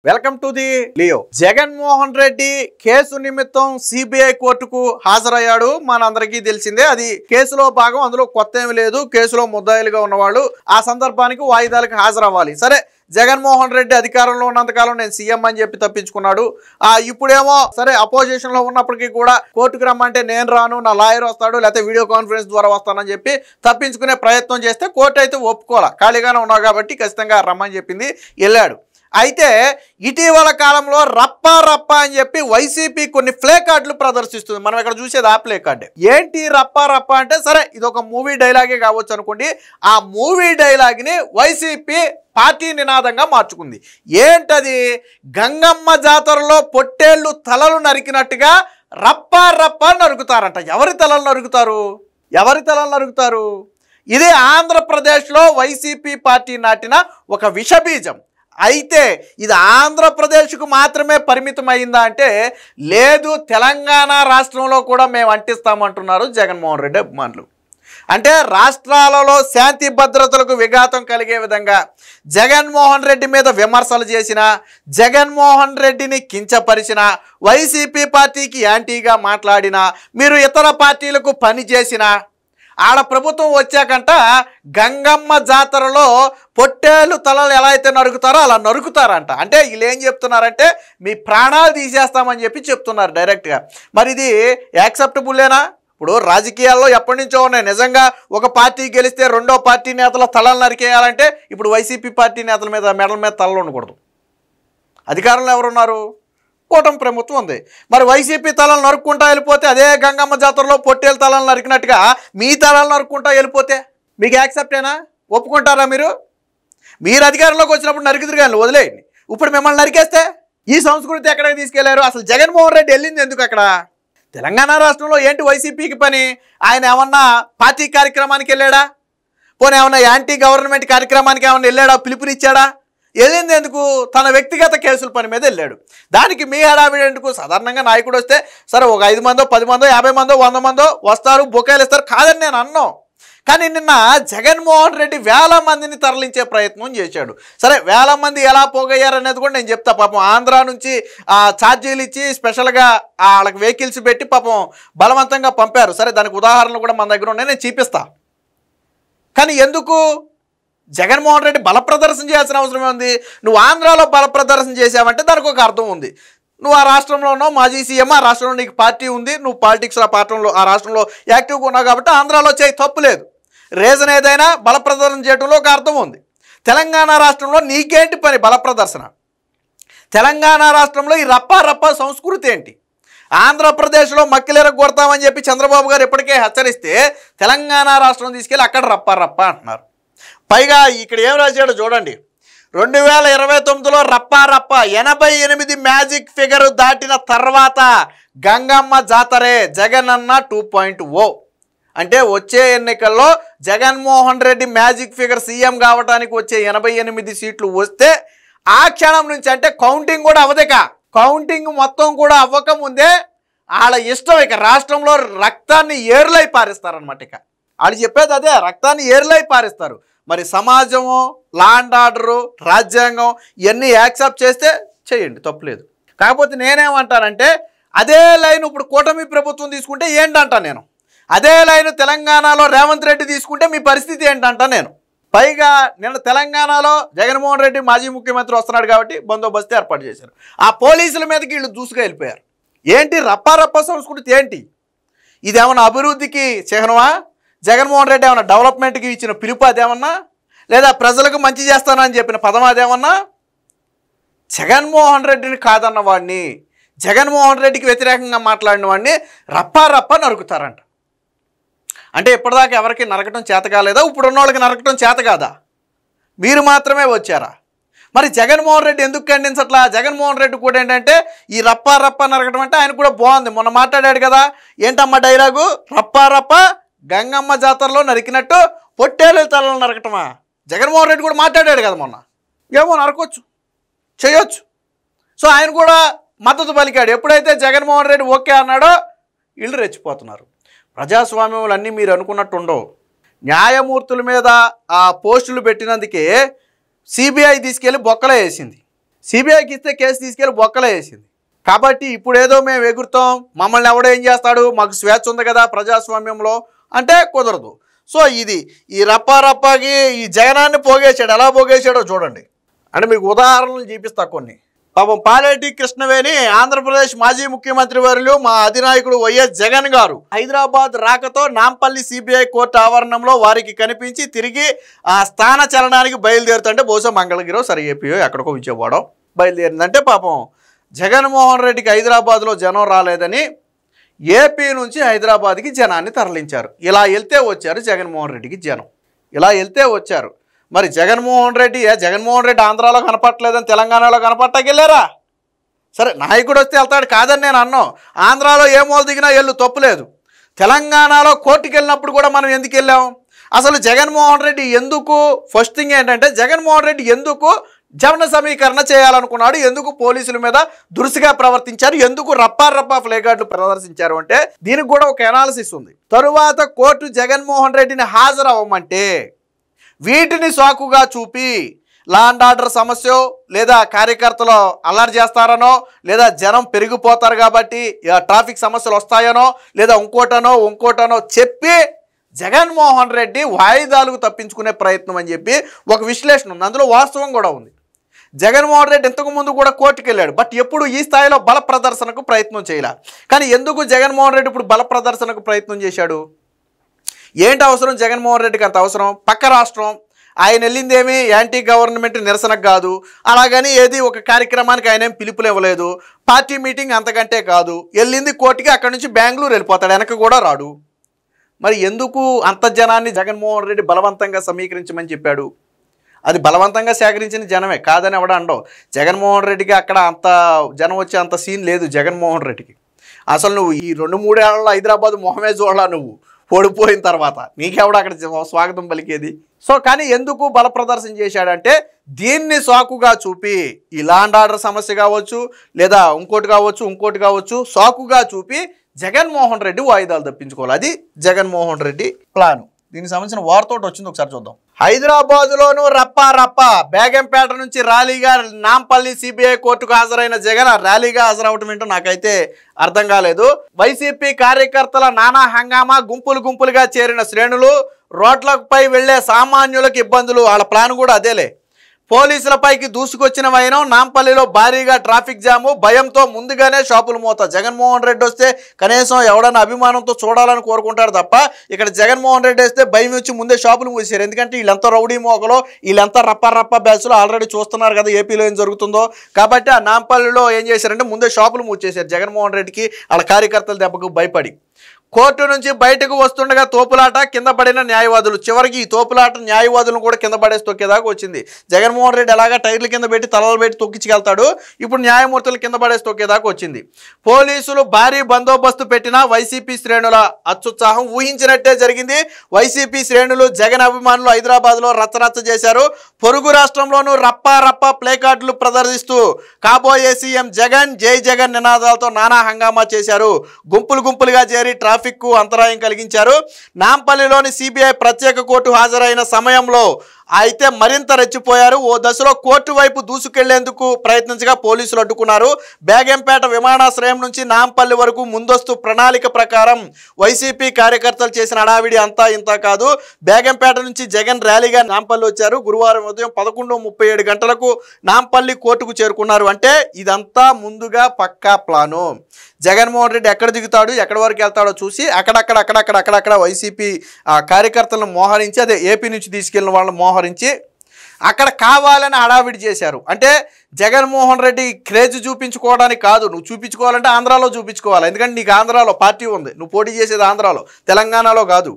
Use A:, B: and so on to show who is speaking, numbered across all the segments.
A: Welcome to the Leo. Jaganmohan Reddy case నిమిత్తం CBI కోర్టుకు హాజరయ్యాడు. మనందరికీ తెలిసిందే, అది కేసులో భాగం, అందులో కొత్త ఏమీ లేదు. కేసులో ముద్దాయిలుగా ఉన్నవాళ్ళు ఆ సందర్భానికి వాయిదాలకు హాజరవ్వాలి. సరే, జగన్మోహన్ రెడ్డి అధికారంలో ఉన్నంతకాలం నేను సీఎం అని చెప్పి తప్పించుకున్నాడు. ఇప్పుడేమో సరే అపోజిషన్ లో ఉన్నప్పటికీ కూడా కోర్టుకు రమ్మంటే నేను రాను, నా లాయర్ వస్తాడు, లేకపోతే వీడియో కాన్ఫరెన్స్ ద్వారా వస్తానని చెప్పి తప్పించుకునే ప్రయత్నం చేస్తే కోర్టు అయితే ఒప్పుకోవాలి. ఖాళీగానే ఉన్నావు కాబట్టి ఖచ్చితంగా రమ్మని చెప్పింది, వెళ్ళాడు. అయితే ఇటీవల కాలంలో రప్పా అని చెప్పి వైసీపీ కొన్ని ప్లే కార్డులు ప్రదర్శిస్తుంది. మనం ఇక్కడ చూసేది ఆ ప్లే కార్డే. ఏంటి రప్పా అంటే, సరే ఇది ఒక మూవీ డైలాగే కావచ్చు అనుకోండి. ఆ మూవీ డైలాగ్ని వైసీపీ పార్టీ నినాదంగా మార్చుకుంది. ఏంటది? గంగమ్మ జాతరలో పొట్టేళ్లు తలలు నరికినట్టుగా రప్పా నరుకుతారంట. ఎవరి తలలు నరుకుతారు? ఇది ఆంధ్రప్రదేశ్లో వైసీపీ పార్టీ నాటిన ఒక విషబీజం. అయితే ఇది ఆంధ్రప్రదేశ్కు మాత్రమే పరిమితం అయిందా అంటే లేదు, తెలంగాణ రాష్ట్రంలో కూడా మేము అంటిస్తామంటున్నారు జగన్మోహన్ రెడ్డి అభిమానులు. అంటే రాష్ట్రాలలో శాంతి భద్రతలకు విఘాతం కలిగే విధంగా జగన్మోహన్ రెడ్డి మీద విమర్శలు చేసిన, జగన్మోహన్ రెడ్డిని కించపరిచిన, వైసీపీ పార్టీకి యాంటీగా మాట్లాడిన, మీరు ఇతర పార్టీలకు పని చేసిన, ఆడ ప్రభుత్వం వచ్చాకంట గంగమ్మ జాతరలో పొట్టేళ్ళు తలలు ఎలా అయితే నరుకుతారో అలా నరుకుతారంట. అంటే వీళ్ళు ఏం చెప్తున్నారంటే మీ ప్రాణాలు తీసేస్తామని చెప్పి చెప్తున్నారు డైరెక్ట్గా. మరి ఇది యాక్సెప్టబుల్లేనా? ఇప్పుడు రాజకీయాల్లో ఎప్పటి నుంచో ఉన్నాయి. నిజంగా ఒక పార్టీ గెలిస్తే రెండో పార్టీ నేతల తలలు నరికేయాలంటే ఇప్పుడు వైసీపీ పార్టీ నేతల మీద మెడల మీద తలలు ఉండకూడదు. అధికారంలో ఎవరున్నారు? కూటమి ప్రభుత్వం ఉంది. మరి వైసీపీ తలలు నరుక్కుంటా వెళ్ళిపోతే, అదే గంగమ్మ జాతరలో పొట్టేలు తలలు నరికినట్టుగా మీ తలలు నరుక్కుంటా వెళ్ళిపోతే మీకు యాక్సెప్టేనా? ఒప్పుకుంటారా? మీరు అధికారంలోకి వచ్చినప్పుడు నరికిదురు కానీ వదిలేయండి. ఇప్పుడు మిమ్మల్ని నరికేస్తే ఈ సంస్కృతి ఎక్కడికి తీసుకెళ్లారు? అసలు జగన్మోహన్ రెడ్డి వెళ్ళింది ఎందుకు అక్కడ? తెలంగాణ రాష్ట్రంలో ఏంటి వైసీపీకి పని? ఆయన ఏమన్నా పార్టీ కార్యక్రమానికి వెళ్ళాడా? పోనీ ఏమన్నా యాంటీ గవర్నమెంట్ కార్యక్రమానికి ఏమన్నా వెళ్ళాడా? పిలుపునిచ్చాడా? వెళ్ళింది ఎందుకు? తన వ్యక్తిగత కేసుల పని మీద వెళ్ళాడు. దానికి మీ హడావిడి ఎందుకు? సాధారణంగా నాయకుడు వస్తే సరే ఒక 5 మందో 10 మందో 50 మందో 100 మందో వస్తారు, బొకేలు ఇస్తారు, కాదని నేను అన్నాను. కానీ నిన్న జగన్మోహన్ రెడ్డి వేల మందిని తరలించే ప్రయత్నం చేశాడు. సరే, వేల మంది ఎలా పోగయ్యారనేది కూడా నేను చెప్తా. పాపం ఆంధ్ర నుంచి ఛార్జీలు ఇచ్చి స్పెషల్గా వాళ్ళకి వెహికల్స్ పెట్టి పాపం బలవంతంగా పంపారు. సరే, దానికి ఉదాహరణలు కూడా మన దగ్గర ఉన్నాయి, నేను చూపిస్తా. కానీ ఎందుకు జగన్మోహన్ రెడ్డి బల ప్రదర్శన చేయాల్సిన అవసరం ఉంది? నువ్వు ఆంధ్రాలో బల ప్రదర్శన చేసావంటే దానికి ఒక అర్థం ఉంది. నువ్వు ఆ రాష్ట్రంలో ఉన్నావు, మాజీ సీఎం, ఆ రాష్ట్రంలో నీకు పార్టీ ఉంది, నువ్వు పాలిటిక్స్ ఆ రాష్ట్రంలో యాక్టివ్గా ఉన్నావు కాబట్టి ఆంధ్రాలో చేయి, తప్పు లేదు. రీజన్ ఏదైనా బల ప్రదర్శన చేయడంలో ఒక అర్థం ఉంది. తెలంగాణ రాష్ట్రంలో నీకేంటి పని బల ప్రదర్శన? తెలంగాణ రాష్ట్రంలో ఈ రప్పా సంస్కృతి ఏంటి? ఆంధ్రప్రదేశ్లో మక్కిలేర కొడతామని చెప్పి చంద్రబాబు గారు ఇప్పటికే హెచ్చరిస్తే తెలంగాణ రాష్ట్రం తీసుకెళ్ళి అక్కడ రప్పా అంటున్నారు. పైగా ఇక్కడ ఏం రాశాడో చూడండి. 2029లో రప్పా 88 మ్యాజిక్ ఫిగర్ దాటిన తర్వాత గంగమ్మ జాతరే జగనన్న 2.0. అంటే వచ్చే ఎన్నికల్లో Jaganmohan Reddy magic figure CM కావడానికి వచ్చే 88 సీట్లు వస్తే ఆ క్షణం నుంచి, అంటే కౌంటింగ్ కూడా అవదేక, కౌంటింగ్ మొత్తం కూడా అవ్వకముందే వాళ్ళ ఇష్టం ఇక రాష్ట్రంలో రక్తాన్ని ఏర్లై పారిస్తారనమాట. ఇక వాళ్ళు చెప్పేది అదే, రక్తాన్ని ఏర్లై పారిస్తారు. మరి సమాజము, లా అండ్ ఆర్డరు, రాజ్యాంగం ఇవన్నీ యాక్సెప్ట్ చేస్తే చేయండి, తప్పులేదు. కాకపోతే నేనేమంటానంటే అదే లైన్ ఇప్పుడు కూటమి ప్రభుత్వం తీసుకుంటే ఏంటంటా నేను, అదే లైన్ తెలంగాణలో రేవంత్ రెడ్డి తీసుకుంటే మీ పరిస్థితి ఏంటంటా నేను. పైగా నిన్న తెలంగాణలో జగన్మోహన్ రెడ్డి మాజీ ముఖ్యమంత్రి వస్తున్నాడు కాబట్టి బందోబస్తు ఏర్పాటు చేశారు. ఆ పోలీసుల మీదకి వీళ్ళు దూసుగా వెళ్ళిపోయారు. ఏంటి రప్పా సంస్కృతి ఏంటి? ఇదేమన్నా అభివృద్ధికి చిహ్నమా? జగన్మోహన్ రెడ్డి ఏమన్నా డెవలప్మెంట్కి ఇచ్చిన పిలుపు అదేమన్నా? లేదా ప్రజలకు మంచి చేస్తానని చెప్పిన పదం అదేమన్నా? జగన్మోహన్ రెడ్డిని కాదన్న వాడిని, జగన్మోహన్ రెడ్డికి వ్యతిరేకంగా మాట్లాడిన వాడిని రప్పా నరుకుతారంట. అంటే ఇప్పటిదాకా ఎవరికి నరకటం చేత కాలేదా? ఇప్పుడున్న వాళ్ళకి నరకటం చేత కాదా? మీరు మాత్రమే వచ్చారా? మరి జగన్మోహన్ రెడ్డి ఎందుకు ఖండించట్లా? జగన్మోహన్ రెడ్డి కూడా ఏంటంటే ఈ రప్పా నరకటం అంటే ఆయన కూడా బాగుంది. మొన్న మాట్లాడాడు కదా, ఏంటమ్మా డైలాగు? రప్పా గంగమ్మ జాతరలో నరికినట్టు పొట్టేలు తలలు నరకటమా? జగన్మోహన్ రెడ్డి కూడా మాట్లాడాడు కదా మొన్న. ఏమో నరకొచ్చు, చేయొచ్చు. సో ఆయన కూడా మద్దతు పలికాడు. ఎప్పుడైతే జగన్మోహన్ రెడ్డి ఓకే అన్నాడో వీళ్ళు రెచ్చిపోతున్నారు. ప్రజాస్వామ్యంలో అన్నీ మీరు అనుకున్నట్టు ఉండవు. న్యాయమూర్తుల మీద ఆ పోస్టులు పెట్టినందుకే సిబిఐ తీసుకెళ్ళి బొక్కలో వేసింది. సిబిఐకి ఇస్తే కేసు తీసుకెళ్ళి బొక్కలో వేసింది. కాబట్టి ఇప్పుడేదో మేము ఎగురుతాం, మమ్మల్ని ఎవడో ఏం చేస్తాడు, మాకు స్వేచ్ఛ ఉంది కదా ప్రజాస్వామ్యంలో అంటే కుదరదు. సో ఇది ఈ రప్పాకి ఈ జగనాన్ని పోగేశాడు. ఎలా పోగేశాడో చూడండి. అంటే మీకు ఉదాహరణలు చూపిస్తా కొన్ని. పాపం పాలేటి కృష్ణవేణి ఆంధ్రప్రదేశ్ మాజీ ముఖ్యమంత్రి వర్యులు మా అధినాయకుడు వైఎస్ జగన్ గారు హైదరాబాద్ రాకతో నాంపల్లి సిబిఐ కోర్టు ఆవరణంలో వారికి కనిపించి తిరిగి ఆ స్థాన చలనానికి బయలుదేరుతుంటే బహుశా మంగళగిరో సరే ఏపీయో ఎక్కడికో విజయవాడో బయలుదేరిందంటే పాపం జగన్మోహన్ రెడ్డికి హైదరాబాద్లో జనం రాలేదని ఏపీ నుంచి హైదరాబాద్కి జనాన్ని తరలించారు. ఇలా వెళ్తే వచ్చారు జగన్మోహన్ రెడ్డికి జనం, ఇలా వెళ్తే వచ్చారు. మరి జగన్మోహన్ రెడ్డి ఆంధ్రాలో కనపట్టలేదని తెలంగాణలో కనపట్టకెళ్ళారా? సరే నాయకుడు వస్తే వెళ్తాడు కాదని నేను అన్నాం. ఆంధ్రాలో ఏ మూల దిగినా వెళ్ళు తప్పులేదు. తెలంగాణలో కోర్టుకు వెళ్ళినప్పుడు కూడా మనం ఎందుకు వెళ్ళాం? అసలు జగన్మోహన్ రెడ్డి ఎందుకు, ఫస్ట్ థింగ్ ఏంటంటే జగన్మోహన్ రెడ్డి ఎందుకు జన సమీకరణ చేయాలనుకున్నాడు, ఎందుకు పోలీసుల మీద దురుసుగా ప్రవర్తించారు, ఎందుకు రప్పా ఫ్లేగార్డులు ప్రదర్శించారు అంటే దీనికి కూడా ఒక ఎనాలిసిస్ ఉంది. తరువాత కోర్టు జగన్మోహన్ రెడ్డిని హాజరవ్వమంటే వీటిని సాకుగా చూపి లా అండ్ ఆర్డర్ సమస్య లేదా కార్యకర్తలు అల్లరి చేస్తారనో లేదా జనం పెరిగిపోతారు కాబట్టి ట్రాఫిక్ సమస్యలు వస్తాయనో లేదా ఇంకోటనో చెప్పి జగన్మోహన్ రెడ్డి వాయిదాలకు తప్పించుకునే ప్రయత్నం అని చెప్పి ఒక విశ్లేషణ ఉంది. అందులో వాస్తవం కూడా ఉంది. జగన్మోహన్ రెడ్డి ఇంతకుముందు కూడా కోర్టుకు వెళ్ళాడు, బట్ ఎప్పుడు ఈ స్థాయిలో బల ప్రదర్శనకు ప్రయత్నం చేయలే. కానీ ఎందుకు జగన్మోహన్ రెడ్డి ఇప్పుడు బల ప్రదర్శనకు ప్రయత్నం చేశాడు? ఏంటి అవసరం జగన్మోహన్ రెడ్డికి? అంత అవసరం. పక్క రాష్ట్రం ఆయన వెళ్ళిందేమి యాంటీ గవర్నమెంట్ నిరసనకు కాదు, అలాగని ఏది ఒక కార్యక్రమానికి ఆయన ఏం పిలుపులు ఇవ్వలేదు, పార్టీ మీటింగ్ అంతకంటే కాదు. వెళ్ళింది కోర్టుకి, అక్కడి నుంచి బెంగళూరు వెళ్ళిపోతాడు, వెనక కూడా రాడు. మరి ఎందుకు అంత జనాన్ని జగన్మోహన్ రెడ్డి బలవంతంగా సమీకరించమని చెప్పాడు? అది బలవంతంగా సేకరించిన జనమే కాదని ఎవడ అండవు. జగన్మోహన్ రెడ్డికి అక్కడ అంత జనం వచ్చే అంత సీన్ లేదు జగన్మోహన్ రెడ్డికి. అసలు నువ్వు ఈ 2-3 ఏళ్లలో హైదరాబాద్ మొహమే చూడాలా, నువ్వు ఓడిపోయిన తర్వాత నీకెవడ అక్కడ స్వాగతం పలికేది? సో కానీ ఎందుకు బల ప్రదర్శన చేశాడంటే దీన్ని సాకుగా చూపి ఈ లా అండ్ ఆర్డర్ సమస్య కావచ్చు లేదా ఇంకోటి కావచ్చు సాకుగా చూపి జగన్మోహన్ రెడ్డి వాయిదాలు తప్పించుకోవాలి. అది జగన్మోహన్ రెడ్డి ప్లాను. దీనికి సంబంధించిన వార్తోటి వచ్చింది, ఒకసారి చూద్దాం. హైదరాబాద్లోనూ రప్పా బేగంపేట నుంచి ర్యాలీగా నాంపల్లి సిబిఐ కోర్టుకు హాజరైన జగన్ ర్యాలీగా హాజరవటం ఏంటో నాకైతే అర్థం కాలేదు. వైసీపీ కార్యకర్తల నానా హంగామా, గుంపులుగా చేరిన శ్రేణులు, రోడ్లపై వెళ్లే సామాన్యులకు ఇబ్బందులు. వాళ్ళ ప్లాన్ కూడా అదేలే. పోలీసులపైకి దూసుకొచ్చిన వైనం, నాంపల్లిలో భారీగా ట్రాఫిక్ జాము, భయంతో ముందుగానే షాపులు మూత. జగన్మోహన్ రెడ్డి వస్తే కనీసం ఎవడన్నా అభిమానంతో చూడాలని కోరుకుంటారు తప్ప ఇక్కడ జగన్మోహన్ రెడ్డి వస్తే భయం వచ్చి ముందే షాపులు మూసారు. ఎందుకంటే వీళ్ళంతా రౌడీ మోకలో, వీళ్ళంతా రప్పా బ్యాచ్లో ఆల్రెడీ చూస్తున్నారు కదా ఏపీలో ఏం జరుగుతుందో. కాబట్టి ఆ నాంపల్లిలో ఏం చేశారంటే ముందే షాపులు మూసేశారు జగన్మోహన్ రెడ్డికి వాళ్ళ కార్యకర్తల దెబ్బకు భయపడి. కోర్టు నుంచి బయటకు వస్తుండగా తోపులాట, కింద పడిన న్యాయవాదులు. చివరికి ఈ తోపులాట న్యాయవాదులను కూడా కింద పడేసి తొక్కేదాకా వచ్చింది. జగన్మోహన్ రెడ్డి ఎలాగా టైర్ల కింద పెట్టి తలలు పెట్టి తొక్కించుకెళ్తాడు, ఇప్పుడు న్యాయమూర్తులు కింద పడేసి తొక్కేదాకా వచ్చింది. పోలీసులు భారీ బందోబస్తు పెట్టినా వైసీపీ శ్రేణుల అత్యుత్సాహం ఊహించినట్టే జరిగింది. వైసీపీ శ్రేణులు జగన్ అభిమానులు హైదరాబాద్లో రచ్చరచ్చ చేశారు. పొరుగు రాష్ట్రంలోనూ రప్పా ప్లేకార్డులు ప్రదర్శిస్తూ కాబోయే సీఎం జగన్, జై జగన్ నినాదాలతో నానా హంగామా చేశారు. గుంపులుగా చేరి ట్రాఫిక్ కు అంతరాయం కలిగించారు. నాంపల్లిలోని సిబిఐ ప్రత్యేక కోర్టు హాజరైన సమయంలో అయితే మరింత రెచ్చిపోయారు. ఓ దశలో కోర్టు వైపు దూసుకెళ్లేందుకు ప్రయత్నించగా పోలీసులు అడ్డుకున్నారు. బేగంపేట విమానాశ్రయం నుంచి నాంపల్లి వరకు ముందస్తు ప్రణాళిక ప్రకారం వైసీపీ కార్యకర్తలు చేసిన హడావిడి అంతా ఇంత కాదు. బేగంపేట నుంచి జగన్ ర్యాలీగా నాంపల్లి వచ్చారు. గురువారం ఉదయం 11:37 గంటలకు నాంపల్లి కోర్టుకు చేరుకున్నారు. అంటే ఇదంతా ముందుగా పక్కా ప్లాను. జగన్మోహన్ రెడ్డి ఎక్కడ దిగుతాడు, ఎక్కడి వరకు వెళ్తాడో చూసి అక్కడక్కడ వైసీపీ కార్యకర్తలను మోహరించి, అదే ఏపీ నుంచి తీసుకెళ్లిన వాళ్ళని మోహరించి అక్కడ కావాలని హడావిడి చేశారు. అంటే జగన్మోహన్ రెడ్డి క్రేజ్ చూపించుకోవడానికి కాదు, నువ్వు చూపించుకోవాలంటే ఆంధ్రాలో చూపించుకోవాలి. ఎందుకంటే నీకు ఆంధ్రాలో పార్టీ ఉంది, నువ్వు పోటీ చేసేది ఆంధ్రాలో, తెలంగాణలో కాదు.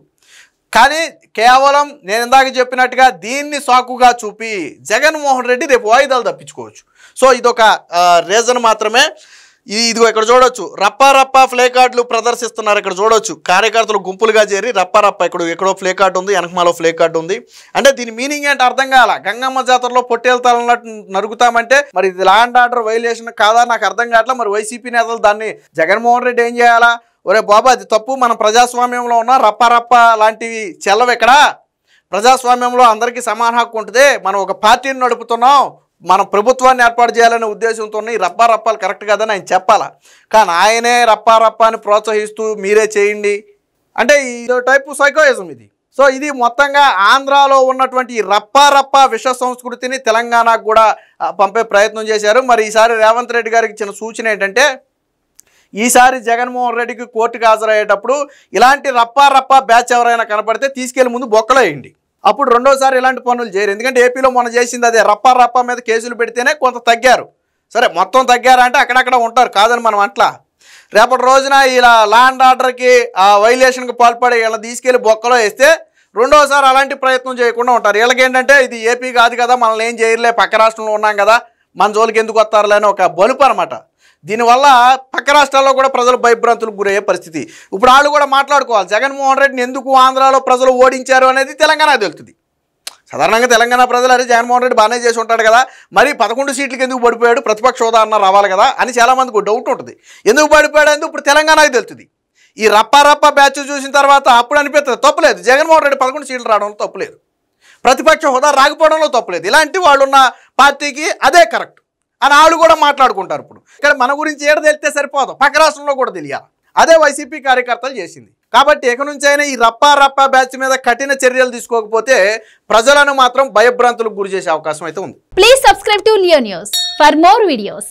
A: కానీ కేవలం నేను ఇందాక చెప్పినట్టుగా దీన్ని సాకుగా చూపి జగన్మోహన్ రెడ్డి రేపు వాయిదాలు తప్పించుకోవచ్చు. సో ఇదొక రీజన్ మాత్రమే. ఇదిగో ఇక్కడ చూడొచ్చు, రప్పా ఫ్లే కార్డులు ప్రదర్శిస్తున్నారు. ఇక్కడ చూడొచ్చు కార్యకర్తలు గుంపులుగా చేరి రప్పా ఎక్కడో ఫ్లే కార్డు ఉంది, వెనకమాలో ఫ్లే కార్డు ఉంది. అంటే దీని మీనింగ్ ఏంటి అర్థం కాల. గంగమ్మ జాతరలో పొట్టేళ్తాలన్నట్టు నరుగుతామంటే మరి ఇది లా అండ్ ఆర్డర్ వైలేషన్ కాదా నాకు అర్థం కావట్లా. మరి వైసీపీ నేతలు దాన్ని జగన్మోహన్ రెడ్డి ఏం చేయాలా? ఒరే బాబా అది తప్పు, మనం ప్రజాస్వామ్యంలో ఉన్న రప్పా లాంటివి చెల్లవు. ఇక్కడ ప్రజాస్వామ్యంలో అందరికీ సమాన హక్కు ఉంటుంది. మనం ఒక పార్టీని నడుపుతున్నాం, మనం ప్రభుత్వాన్ని ఏర్పాటు చేయాలనే ఉద్దేశంతో ఈ రప్పాలు కరెక్ట్ కాదని ఆయన చెప్పాలా. కానీ ఆయనే రప్పాని ప్రోత్సహిస్తూ మీరే చేయండి అంటే ఈ టైపు సైకోయిజం ఇది. సో ఇది మొత్తంగా ఆంధ్రాలో ఉన్నటువంటి ఈ రప్పా విష సంస్కృతిని తెలంగాణకు కూడా పంపే ప్రయత్నం చేశారు. మరి ఈసారి రేవంత్ రెడ్డి గారికి ఇచ్చిన సూచన ఏంటంటే ఈసారి జగన్మోహన్ రెడ్డికి కోర్టుకు హాజరయ్యేటప్పుడు ఇలాంటి రప్పా బ్యాచ్ ఎవరైనా కనపడితే తీసుకెళ్లి ముందు బొక్కలో వేయండి. అప్పుడు రెండోసారి ఇలాంటి పనులు చేయరు. ఎందుకంటే ఏపీలో మొన్న చేసింది అదే, రప్పా మీద కేసులు పెడితేనే కొంత తగ్గారు. సరే మొత్తం తగ్గారా అంటే అక్కడక్కడ ఉంటారు, కాదని మనం అట్లా. రేపటి రోజున ఇలా లా అండ్ ఆర్డర్కి వైలేషన్కి పాల్పడే ఇలా తీసుకెళ్లి బొక్కలో వేస్తే రెండోసారి అలాంటి ప్రయత్నం చేయకుండా ఉంటారు. వీళ్ళకేంటంటే ఇది ఏపీ కాదు కదా, మనల్ని ఏం చేయలే, పక్క రాష్ట్రంలో ఉన్నాం కదా, మన జోలికి ఎందుకు వస్తారులే అని ఒక బలుపు అనమాట. దీనివల్ల పక్క రాష్ట్రాల్లో కూడా ప్రజలు భయభ్రాంతులకు గురయ్యే పరిస్థితి. ఇప్పుడు వాళ్ళు కూడా మాట్లాడుకోవాలి, జగన్మోహన్ రెడ్డిని ఎందుకు ఆంధ్రాలో ప్రజలు ఓడించారు అనేది తెలంగాణ తెలుస్తుంది. సాధారణంగా తెలంగాణ ప్రజలు అరే జగన్మోహన్ రెడ్డి బాగానే చేసి ఉంటాడు కదా, మరి 11 సీట్లకి ఎందుకు పడిపోయాడు, ప్రతిపక్ష హోదా అన్న రావాలి కదా అని చాలామందికి డౌట్ ఉంటుంది. ఎందుకు పడిపోయాడు ఎందుకు ఇప్పుడు తెలంగాణకి తెలుస్తుంది. ఈ రప్పా బ్యాచ్ చూసిన తర్వాత అప్పుడు అనిపిస్తుంది తప్పులేదు, జగన్మోహన్ రెడ్డి 11 సీట్లు రావడంలో తప్పులేదు, ప్రతిపక్ష హోదా రాకపోవడంలో తప్పులేదు, ఇలాంటి వాళ్ళు ఉన్న పార్టీకి అదే కరెక్ట్ అని వాళ్ళు కూడా మాట్లాడుకుంటారు. ఇప్పుడు ఇక్కడ మన గురించి ఏడ తెలిస్తే సరిపోదు, పక్క రాష్ట్రంలో కూడా తెలియాలి. అదే వైసీపీ కార్యకర్తలు చేసింది. కాబట్టి ఇక నుంచి అయినా ఈ రప్పా బ్యాచ్ మీద కఠిన చర్యలు తీసుకోకపోతే ప్రజలను మాత్రం భయభ్రాంతులకు గురి చేసే అవకాశం అయితే ఉంది.
B: Please subscribe to Leo news for more videos.